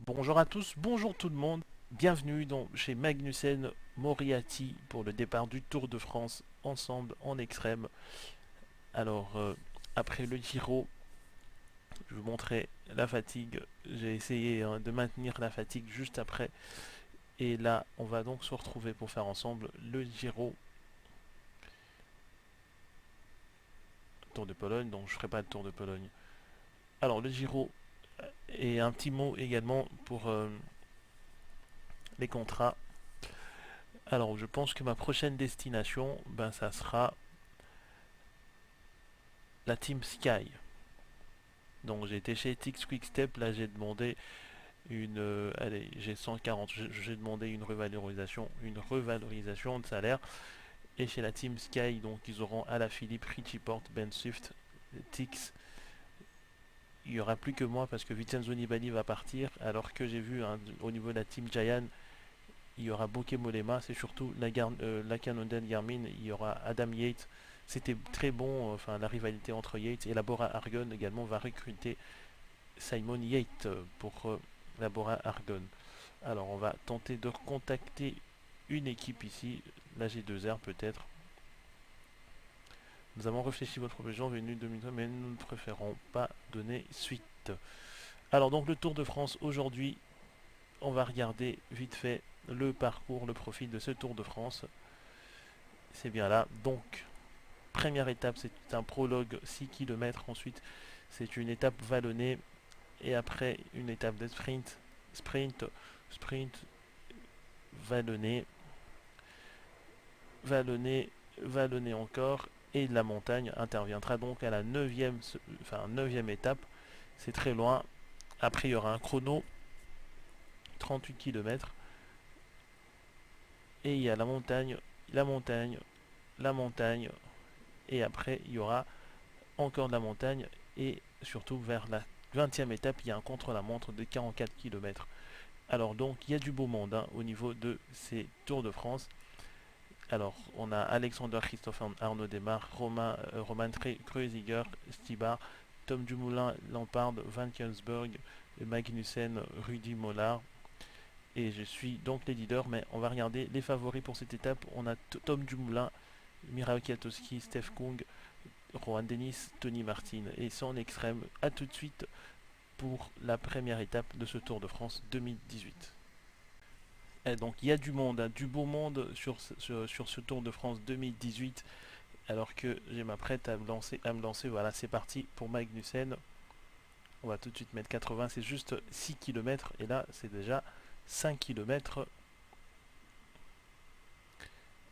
Bonjour à tous, bonjour tout le monde. Bienvenue chez Magnussen Moriarty pour le départ du Tour de France ensemble en extrême. Alors, après le Giro, je vous montrais la fatigue. J'ai essayé de maintenir la fatigue juste après. Et là, on va donc se retrouver pour faire ensemble le Giro Tour de Pologne. Donc, je ferai pas le Tour de Pologne. Alors, le Giro et un petit mot également pour les contrats. Alors, je pense que ma prochaine destination, ben, ça sera la Team Sky. Donc j'ai été chez Tix Quickstep, là j'ai demandé allez, j'ai 140, j'ai demandé une revalorisation de salaire. Et chez la Team Sky, donc ils auront Alaphilippe, Richie Porte, Ben Swift, Tix. Il n'y aura plus que moi parce que Vincenzo Nibali va partir, alors que j'ai vu au niveau de la Team Giant, il y aura Bokeh Molema, c'est surtout la Cannondale Garmin, il y aura Adam Yates. C'était très bon, enfin la rivalité entre Yates et la Bora Argon également va recruter Simon Yates pour la Bora Argon. Alors on va tenter de contacter une équipe ici, la G2R peut-être. Nous avons réfléchi votre proposition venue 2020, mais nous ne préférons pas donner suite. Alors donc le Tour de France aujourd'hui, on va regarder vite fait le parcours, le profil de ce Tour de France. C'est bien là. Donc première étape, c'est un prologue 6 km. Ensuite, c'est une étape vallonnée et après une étape de sprint, sprint, vallonné, vallonné, vallonné encore, et la montagne interviendra donc à la 9e étape. C'est très loin. Après, il y aura un chrono, 38 km, et il y a la montagne, la montagne, la montagne, et après, il y aura encore de la montagne, et surtout vers la 20e étape, il y a un contre-la-montre de 44 km. Alors donc, il y a du beau monde au niveau de ces Tours de France. Alors, on a Alexander Christophe Arnaud Desmar, Roman Kreuziger, Stibar, Tom Dumoulin, Lampard, Van Kensburg, Magnussen, Rudy Mollard. Et je suis donc les leaders, mais on va regarder les favoris pour cette étape. On a Tom Dumoulin, Miral Kwiatkowski, Steph Kung, Rohan Dennis, Tony Martin. Et sans extrême, à tout de suite pour la première étape de ce Tour de France 2018. Et donc il y a du monde, du beau monde sur ce Tour de France 2018. Alors que je m'apprête à me lancer, voilà, c'est parti pour Magnussen. On va tout de suite mettre 80, c'est juste 6 km et là c'est déjà 5 km.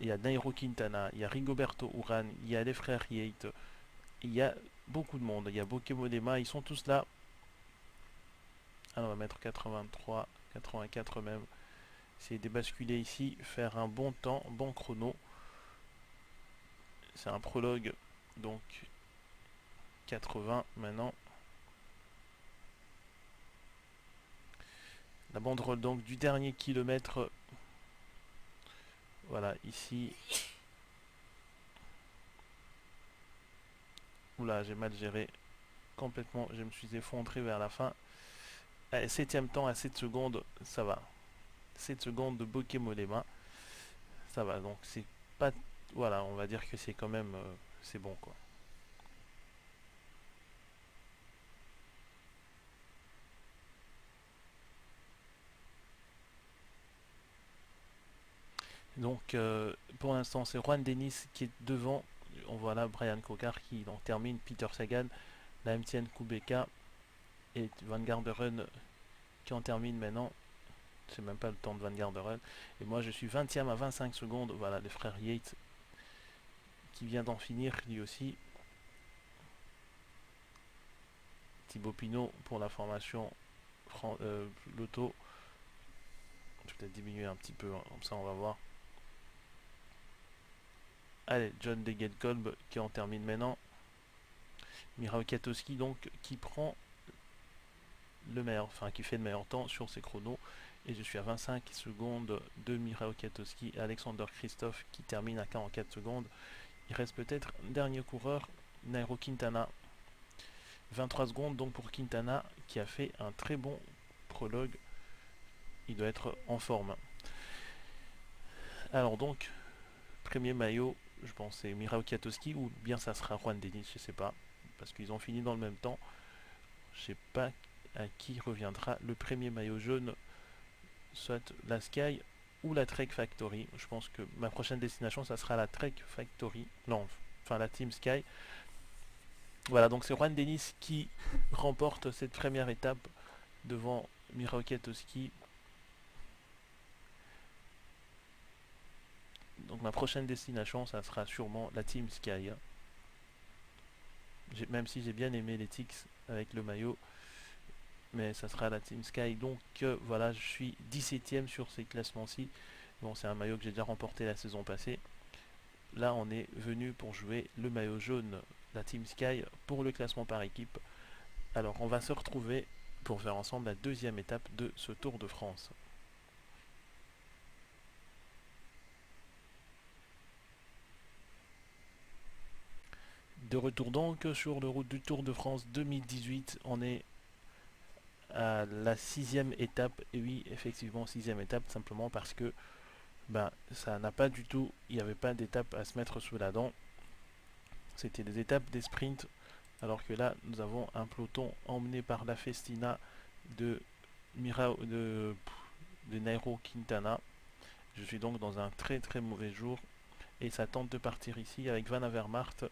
Il y a Nairo Quintana, il y a Rigoberto Urán, il y a les frères Yates, il y a beaucoup de monde, il y a Bokeh Molema, ils sont tous là. Alors on va mettre 83, 84 même. Essayer de basculer ici, faire un bon temps, bon chrono. C'est un prologue, donc 80 maintenant. La banderole donc du dernier kilomètre. Voilà, ici. Oula, j'ai mal géré. Complètement, je me suis effondré vers la fin. Allez, 7ème temps à 7 secondes, ça va. 7 secondes de Bokeh Molema. Ça va, donc c'est pas... Voilà, on va dire que c'est quand même... c'est bon, quoi. Donc, pour l'instant, c'est Juan Dennis qui est devant. On voit là Brian Cocard qui en termine, Peter Sagan, la MTN Kubeka et Van Garderen qui en termine maintenant. C'est même pas le temps de Van Garderen. Et moi, je suis 20ème à 25 secondes. Voilà, les frères Yates qui vient d'en finir lui aussi. Thibaut Pinot pour la formation Lotto. Je vais peut-être diminuer un petit peu, comme ça on va voir. Allez, John Degenkolb qui en termine maintenant. Michał Kwiatkowski donc qui prend le meilleur, enfin qui fait le meilleur temps sur ses chronos. Et je suis à 25 secondes de Michał Kwiatkowski et Alexander Christophe qui termine à 44 secondes. Il reste peut-être un dernier coureur, Nairo Quintana. 23 secondes donc pour Quintana qui a fait un très bon prologue. il doit être en forme. Alors donc, premier maillot, je pense c'est Mirao Kwiatkowski ou bien ça sera Juan Denis, je sais pas, parce qu'ils ont fini dans le même temps. Je sais pas à qui reviendra le premier maillot jaune, soit la Sky ou la Trek Factory. Je pense que ma prochaine destination, ça sera la Trek Factory. Non, enfin la Team Sky. Voilà, donc c'est Juan Denis qui remporte cette première étape devant Mirao Kwiatkowski. Donc ma prochaine destination, ça sera sûrement la Team Sky. Même si j'ai bien aimé les Tix avec le maillot, mais ça sera la Team Sky. Donc voilà, je suis 17ème sur ces classements-ci. Bon, c'est un maillot que j'ai déjà remporté la saison passée. Là, on est venu pour jouer le maillot jaune, la Team Sky, pour le classement par équipe. Alors, on va se retrouver pour faire ensemble la deuxième étape de ce Tour de France. De retour donc sur le route du Tour de France 2018, on est à la 6e étape, et oui effectivement 6e étape, simplement parce que ça n'a pas du tout, il n'y avait pas d'étape à se mettre sous la dent, c'était des étapes des sprints, alors que là nous avons un peloton emmené par la Festina de Nairo Quintana. Je suis donc dans un très très mauvais jour, et ça tente de partir ici avec Van Avermaet,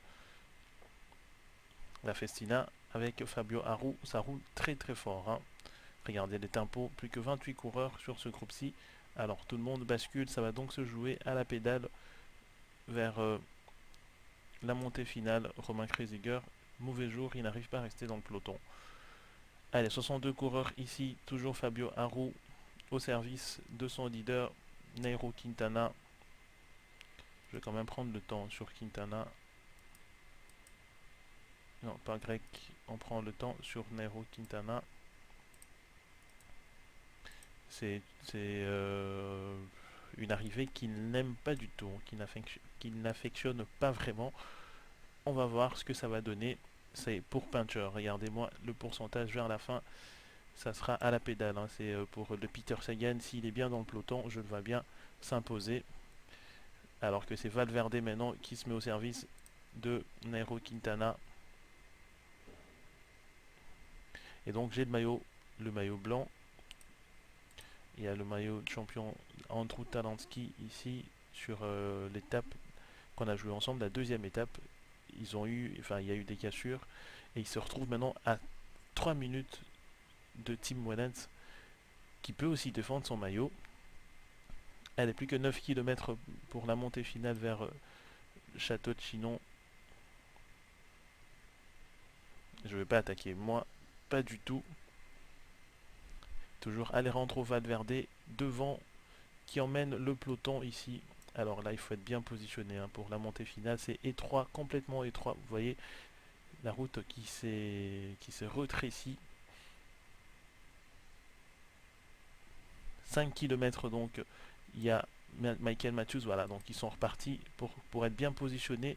la Festina, avec Fabio Aru, ça roule très très fort, hein. Regardez les tempos, plus que 28 coureurs sur ce groupe-ci. Alors tout le monde bascule, ça va donc se jouer à la pédale vers la montée finale. Romain Kreuziger, mauvais jour, il n'arrive pas à rester dans le peloton. Allez, 62 coureurs ici, toujours Fabio Aru au service de son leader Nairo Quintana. Je vais quand même prendre le temps sur Quintana. Non, pas grec, on prend le temps sur Nairo Quintana. C'est une arrivée qu'il n'aime pas du tout, qu'il n'affectionne pas vraiment. On va voir ce que ça va donner. C'est pour Pincher. Regardez-moi le pourcentage vers la fin. Ça sera à la pédale, hein. C'est pour le Peter Sagan. S'il est bien dans le peloton, je le vois bien s'imposer. Alors que c'est Valverde maintenant qui se met au service de Nairo Quintana. Et donc j'ai le maillot blanc. Il y a le maillot de champion Andrew Talansky ici sur l'étape qu'on a joué ensemble, la deuxième étape. Il y a eu des cassures et ils se retrouvent maintenant à 3 minutes de Tim Wellens qui peut aussi défendre son maillot. Elle est plus que 9 km pour la montée finale vers Château de Chinon. Je ne vais pas attaquer, moi, pas du tout. Toujours Alejandro Valverde devant qui emmène le peloton ici. Alors là, il faut être bien positionné, hein, pour la montée finale. C'est étroit, complètement étroit. Vous voyez la route qui s'est rétrécie. 5 km donc. Il y a Michael Matthews, voilà, donc ils sont repartis pour être bien positionnés.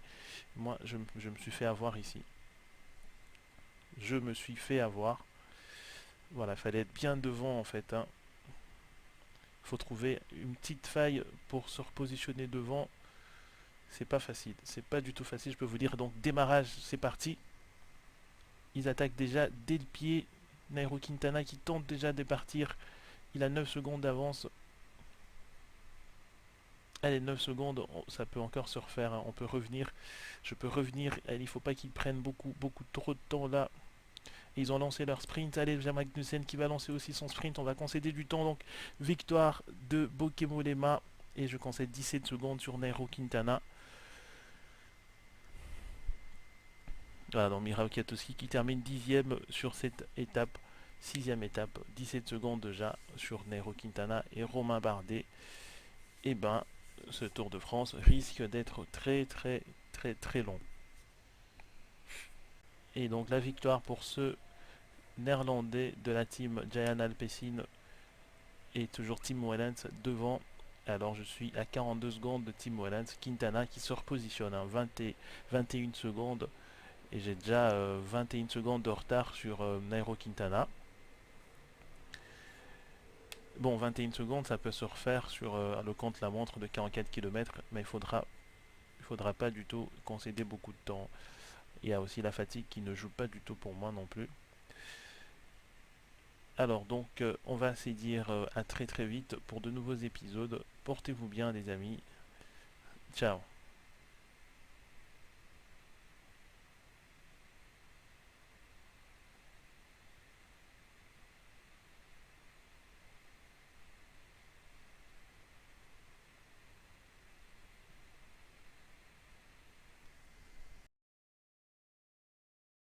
Moi, je me suis fait avoir ici. Je me suis fait avoir. Voilà, il fallait être bien devant en fait, hein. Faut trouver une petite faille pour se repositionner devant. C'est pas facile, c'est pas du tout facile, je peux vous dire. Donc démarrage, c'est parti. Ils attaquent déjà dès le pied. Nairo Quintana qui tente déjà de partir. Il a 9 secondes d'avance. Allez, 9 secondes, ça peut encore se refaire, hein. On peut revenir. Je peux revenir. Allez, il faut pas qu'ils prennent beaucoup trop de temps là. Ils ont lancé leur sprint. Allez, Jan Magnussen qui va lancer aussi son sprint. On va concéder du temps. Donc, victoire de Bokemolema. Et je concède 17 secondes sur Nairo Quintana. Voilà, donc Mirao Kwiatkowski qui termine 10e sur cette étape. 6e étape. 17 secondes déjà sur Nairo Quintana et Romain Bardet. Et ben, ce Tour de France risque d'être très long. Et donc la victoire pour ce néerlandais de la team Giant Alpecin et toujours Tim Wellens devant. Alors je suis à 42 secondes de Tim Wellens. Quintana qui se repositionne, hein, 21 secondes. Et j'ai déjà 21 secondes de retard sur Nairo Quintana. Bon, 21 secondes, ça peut se refaire sur le compte-la-montre de 44 km, mais il faudra pas du tout concéder beaucoup de temps. Il y a aussi la fatigue qui ne joue pas du tout pour moi non plus. Alors donc, on va se dire à très très vite pour de nouveaux épisodes. Portez-vous bien les amis. Ciao.